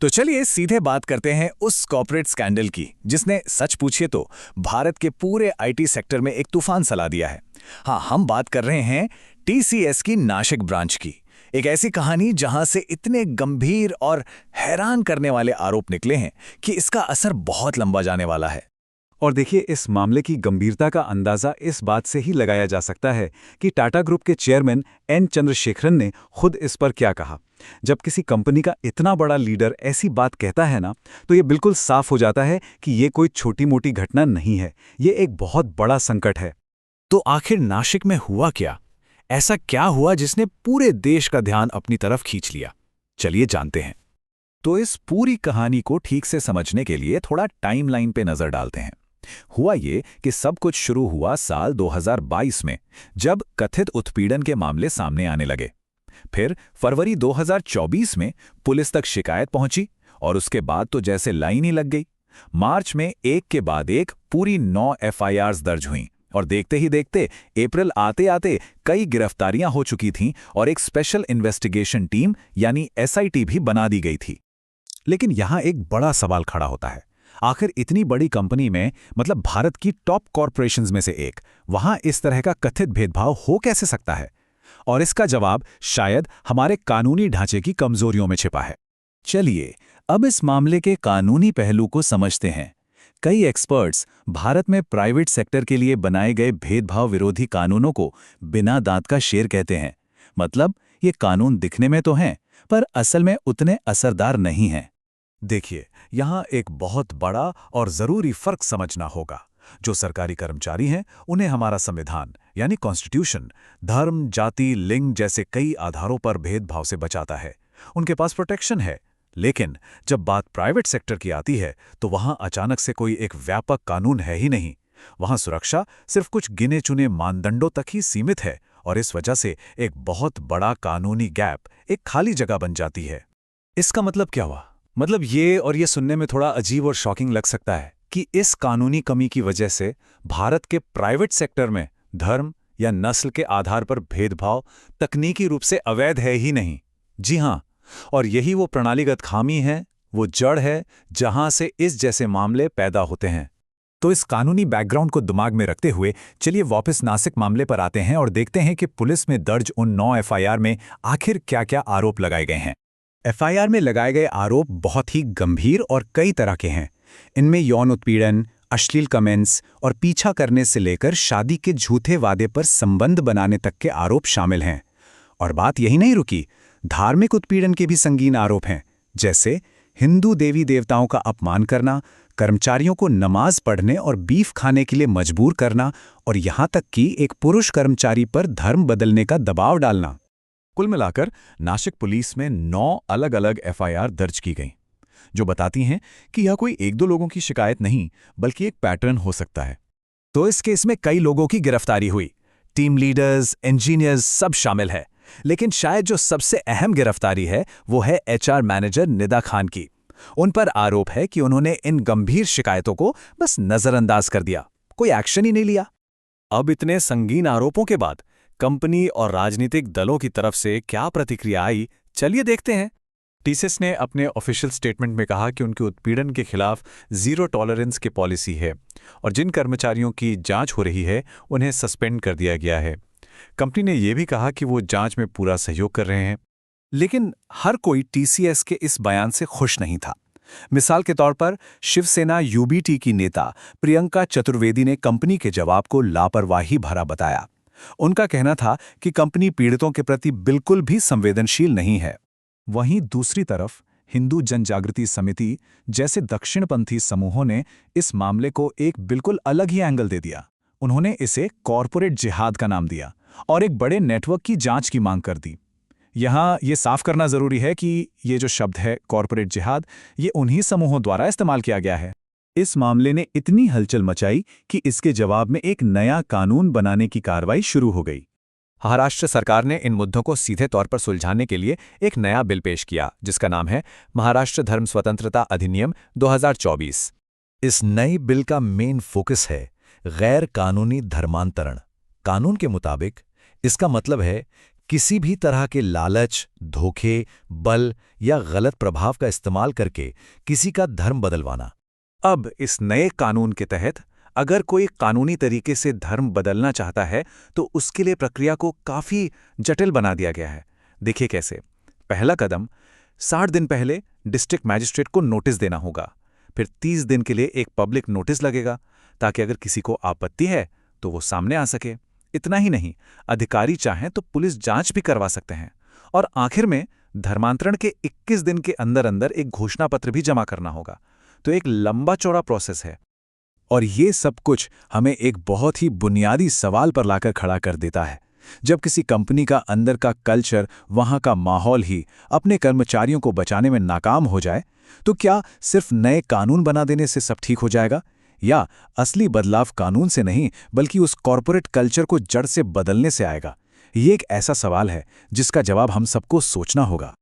तो चलिए सीधे बात करते हैं उस कॉर्पोरेट स्कैंडल की जिसने सच पूछिए तो भारत के पूरे आईटी सेक्टर में एक तूफान सला दिया है। हाँ, हम बात कर रहे हैं टीसीएस की नासिक ब्रांच की। एक ऐसी कहानी जहां से इतने गंभीर और हैरान करने वाले आरोप निकले हैं कि इसका असर बहुत लंबा जाने वाला है। और देखिए, इस मामले की गंभीरता का अंदाजा इस बात से ही लगाया जा सकता है कि टाटा ग्रुप के चेयरमैन एन चंद्रशेखरन ने खुद इस पर क्या कहा। जब किसी कंपनी का इतना बड़ा लीडर ऐसी बात कहता है ना, तो ये बिल्कुल साफ हो जाता है कि ये कोई छोटी मोटी घटना नहीं है, ये एक बहुत बड़ा संकट है। तो आखिर नासिक में हुआ क्या? ऐसा क्या हुआ जिसने पूरे देश का ध्यान अपनी तरफ खींच लिया? चलिए जानते हैं। तो इस पूरी कहानी को ठीक से समझने के लिए थोड़ा टाइमलाइन पे नजर डालते हैं। हुआ ये कि सब कुछ शुरू हुआ साल 2022 में, जब कथित उत्पीड़न के मामले सामने आने लगे। फिर फरवरी 2024 में पुलिस तक शिकायत पहुंची और उसके बाद तो जैसे लाइन ही लग गई। मार्च में एक के बाद एक पूरी 9 एफआईआर्स दर्ज हुईं और देखते ही देखते अप्रैल आते आते कई गिरफ्तारियां हो चुकी थीं और एक स्पेशल इन्वेस्टिगेशन टीम यानी एसआईटी भी बना दी गई थी। लेकिन यहां एक बड़ा सवाल खड़ा होता है, आखिर इतनी बड़ी कंपनी में, मतलब भारत की टॉप कॉर्पोरेशंस में से एक, वहां इस तरह का कथित भेदभाव हो कैसे सकता है? और इसका जवाब शायद हमारे कानूनी ढांचे की कमजोरियों में छिपा है। चलिए अब इस मामले के कानूनी पहलू को समझते हैं। कई एक्सपर्ट्स भारत में प्राइवेट सेक्टर के लिए बनाए गए भेदभाव विरोधी कानूनों को बिना दांत का शेर कहते हैं। मतलब ये कानून दिखने में तो हैं, पर असल में उतने असरदार नहीं हैं। देखिए, यहाँ एक बहुत बड़ा और जरूरी फर्क समझना होगा। जो सरकारी कर्मचारी हैं, उन्हें हमारा संविधान यानी कॉन्स्टिट्यूशन धर्म, जाति, लिंग जैसे कई आधारों पर भेदभाव से बचाता है। उनके पास प्रोटेक्शन है। लेकिन जब बात प्राइवेट सेक्टर की आती है, तो वहां अचानक से कोई एक व्यापक कानून है ही नहीं। वहां सुरक्षा सिर्फ कुछ गिने चुने मानदंडों तक ही सीमित है और इस वजह से एक बहुत बड़ा कानूनी गैप, एक खाली जगह बन जाती है। इसका मतलब क्या हुआ? मतलब ये सुनने में थोड़ा अजीब और शॉकिंग लग सकता है कि इस कानूनी कमी की वजह से भारत के प्राइवेट सेक्टर में धर्म या नस्ल के आधार पर भेदभाव तकनीकी रूप से अवैध है ही नहीं। जी हां, और यही वो प्रणालीगत खामी है, वो जड़ है जहां से इस जैसे मामले पैदा होते हैं। तो इस कानूनी बैकग्राउंड को दिमाग में रखते हुए चलिए वापस नासिक मामले पर आते हैं और देखते हैं कि पुलिस में दर्ज उन 9 एफआईआर में आखिर क्या-क्या आरोप लगाए गए हैं। एफआईआर में लगाए गए आरोप बहुत ही गंभीर और कई तरह के हैं। इनमें यौन उत्पीड़न, अश्लील कमेंट्स और पीछा करने से लेकर शादी के झूठे वादे पर संबंध बनाने तक के आरोप शामिल हैं। और बात यही नहीं रुकी, धार्मिक उत्पीड़न के भी संगीन आरोप हैं, जैसे हिंदू देवी देवताओं का अपमान करना, कर्मचारियों को नमाज पढ़ने और बीफ खाने के लिए मजबूर करना और यहाँ तक कि एक पुरुष कर्मचारी पर धर्म बदलने का दबाव डालना। कुल मिलाकर नासिक पुलिस में 9 अलग-अलग एफआईआर दर्ज की गईं, जो बताती हैं कि यह कोई एक दो लोगों की शिकायत नहीं, बल्कि एक पैटर्न हो सकता है। तो इस केस में कई लोगों की गिरफ्तारी हुई, टीम लीडर्स, इंजीनियर्स सब शामिल है। लेकिन शायद जो सबसे अहम गिरफ्तारी है, वो है एचआर मैनेजर निदा खान की। उन पर आरोप है कि उन्होंने इन गंभीर शिकायतों को बस नजरअंदाज कर दिया, कोई एक्शन ही नहीं लिया। अब इतने संगीन आरोपों के बाद कंपनी और राजनीतिक दलों की तरफ से क्या प्रतिक्रिया आई, चलिए देखते हैं। टीसीएस ने अपने ऑफिशियल स्टेटमेंट में कहा कि उनके उत्पीड़न के खिलाफ जीरो टॉलरेंस की पॉलिसी है और जिन कर्मचारियों की जांच हो रही है उन्हें सस्पेंड कर दिया गया है। कंपनी ने यह भी कहा कि वो जांच में पूरा सहयोग कर रहे हैं। लेकिन हर कोई टीसीएस के इस बयान से खुश नहीं था। मिसाल के तौर पर शिवसेना यूबीटी की नेता प्रियंका चतुर्वेदी ने कंपनी के जवाब को लापरवाही भरा बताया। उनका कहना था कि कंपनी पीड़ितों के प्रति बिल्कुल भी संवेदनशील नहीं है। वहीं दूसरी तरफ हिंदू जनजागृति समिति जैसे दक्षिणपंथी समूहों ने इस मामले को एक बिल्कुल अलग ही एंगल दे दिया। उन्होंने इसे कॉरपोरेट जिहाद का नाम दिया और एक बड़े नेटवर्क की जांच की मांग कर दी। यहाँ ये साफ करना जरूरी है कि ये जो शब्द है कॉरपोरेट जिहाद, ये उन्हीं समूहों द्वारा इस्तेमाल किया गया है। इस मामले ने इतनी हलचल मचाई कि इसके जवाब में एक नया कानून बनाने की कार्रवाई शुरू हो गई। महाराष्ट्र सरकार ने इन मुद्दों को सीधे तौर पर सुलझाने के लिए एक नया बिल पेश किया, जिसका नाम है महाराष्ट्र धर्म स्वतंत्रता अधिनियम 2024। इस नए बिल का मेन फोकस है गैर कानूनी धर्मांतरण। कानून के मुताबिक इसका मतलब है किसी भी तरह के लालच, धोखे, बल या गलत प्रभाव का इस्तेमाल करके किसी का धर्म बदलवाना। अब इस नए कानून के तहत अगर कोई कानूनी तरीके से धर्म बदलना चाहता है तो उसके लिए प्रक्रिया को काफ़ी जटिल बना दिया गया है। देखिए कैसे। पहला कदम, 60 दिन पहले डिस्ट्रिक्ट मैजिस्ट्रेट को नोटिस देना होगा। फिर 30 दिन के लिए एक पब्लिक नोटिस लगेगा ताकि अगर किसी को आपत्ति है तो वो सामने आ सके। इतना ही नहीं, अधिकारी चाहें तो पुलिस जांच भी करवा सकते हैं। और आखिर में धर्मांतरण के 21 दिन के अंदर अंदर एक घोषणा पत्र भी जमा करना होगा। तो एक लंबा चौड़ा प्रोसेस है। और ये सब कुछ हमें एक बहुत ही बुनियादी सवाल पर लाकर खड़ा कर देता है। जब किसी कंपनी का अंदर का कल्चर, वहां का माहौल ही अपने कर्मचारियों को बचाने में नाकाम हो जाए, तो क्या सिर्फ नए कानून बना देने से सब ठीक हो जाएगा? या असली बदलाव कानून से नहीं बल्कि उस कॉरपोरेट कल्चर को जड़ से बदलने से आएगा? ये एक ऐसा सवाल है जिसका जवाब हम सबको सोचना होगा।